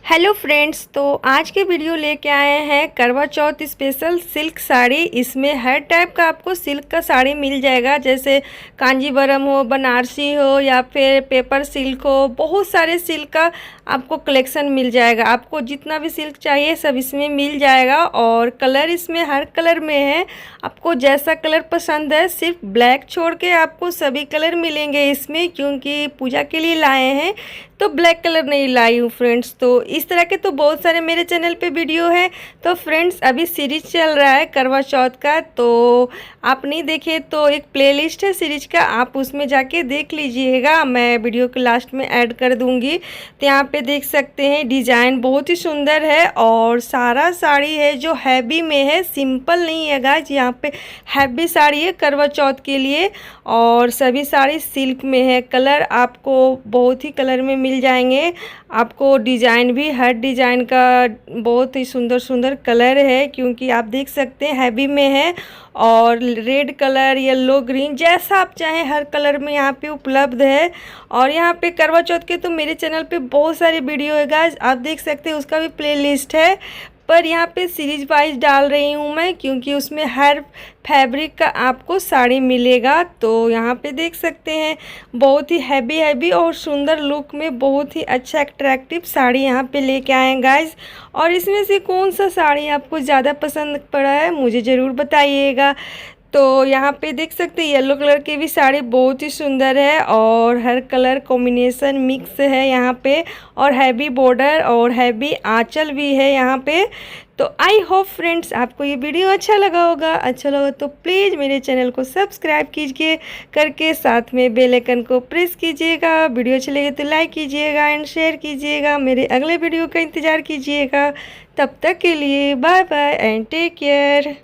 Hello friends, तो आज के वीडियो लेके आए हैं करवा चौथ स्पेशल सिल्क साड़ी। इसमें हर टाइप का आपको सिल्क का साड़ी मिल जाएगा, जैसे कांजीवरम हो, बनारसी हो या फिर पेपर सिल्क हो। बहुत सारे सिल्क का आपको कलेक्शन मिल जाएगा। आपको जितना भी सिल्क चाहिए सब इसमें मिल जाएगा। और कलर इसमें हर कलर में है, आपको जैसा कलर पसंद है। सिर्फ ब्लैक छोड़ के आपको सभी कलर मिलेंगे इसमें, क्योंकि पूजा के लिए लाए हैं तो ब्लैक कलर नहीं लाई हूँ फ्रेंड्स। तो इस तरह के तो बहुत सारे मेरे चैनल पे वीडियो है। तो फ्रेंड्स अभी सीरीज चल रहा है करवा चौथ का, तो आप नहीं देखे तो एक प्लेलिस्ट है सीरीज का, आप उसमें जाके देख लीजिएगा। मैं वीडियो के लास्ट में ऐड कर दूंगी। तो यहाँ पे देख सकते हैं डिज़ाइन बहुत ही सुंदर है और सारा साड़ी है जो हैवी में है, सिंपल नहीं है गाइस। यहाँ पे हैवी साड़ी है करवा चौथ के लिए और सभी साड़ी सिल्क में है। कलर आपको बहुत ही कलर में मिल जाएंगे। आपको डिज़ाइन भी हर डिज़ाइन का बहुत ही सुंदर सुंदर कलर है, क्योंकि आप देख सकते हैं हैवी में है। और रेड कलर, येलो, ग्रीन, जैसा आप चाहें हर कलर में यहाँ पे उपलब्ध है। और यहाँ पे करवा चौथ के तो मेरे चैनल पे बहुत सारे वीडियो है गाइस, आप देख सकते हैं, उसका भी प्लेलिस्ट है। पर यहाँ पे सीरीज वाइज डाल रही हूँ मैं, क्योंकि उसमें हर फैब्रिक का आपको साड़ी मिलेगा। तो यहाँ पे देख सकते हैं बहुत ही हैवी हैवी और सुंदर लुक में बहुत ही अच्छा अट्रैक्टिव साड़ी यहाँ पे लेके आए हैं गाइस। और इसमें से कौन सा साड़ी आपको ज़्यादा पसंद पड़ा है मुझे ज़रूर बताइएगा। तो यहाँ पे देख सकते हैं येलो कलर की भी साड़ी बहुत ही सुंदर है और हर कलर कॉम्बिनेशन मिक्स है यहाँ पे। और हैवी बॉर्डर और हैवी आंचल भी है यहाँ पे। तो आई होप फ्रेंड्स आपको ये वीडियो अच्छा लगा होगा। अच्छा लगा तो प्लीज़ मेरे चैनल को सब्सक्राइब कीजिए करके, साथ में बेल आइकन को प्रेस कीजिएगा। वीडियो अच्छी लगे तो लाइक कीजिएगा एंड शेयर कीजिएगा। मेरे अगले वीडियो का इंतज़ार कीजिएगा। तब तक के लिए bye bye and take care.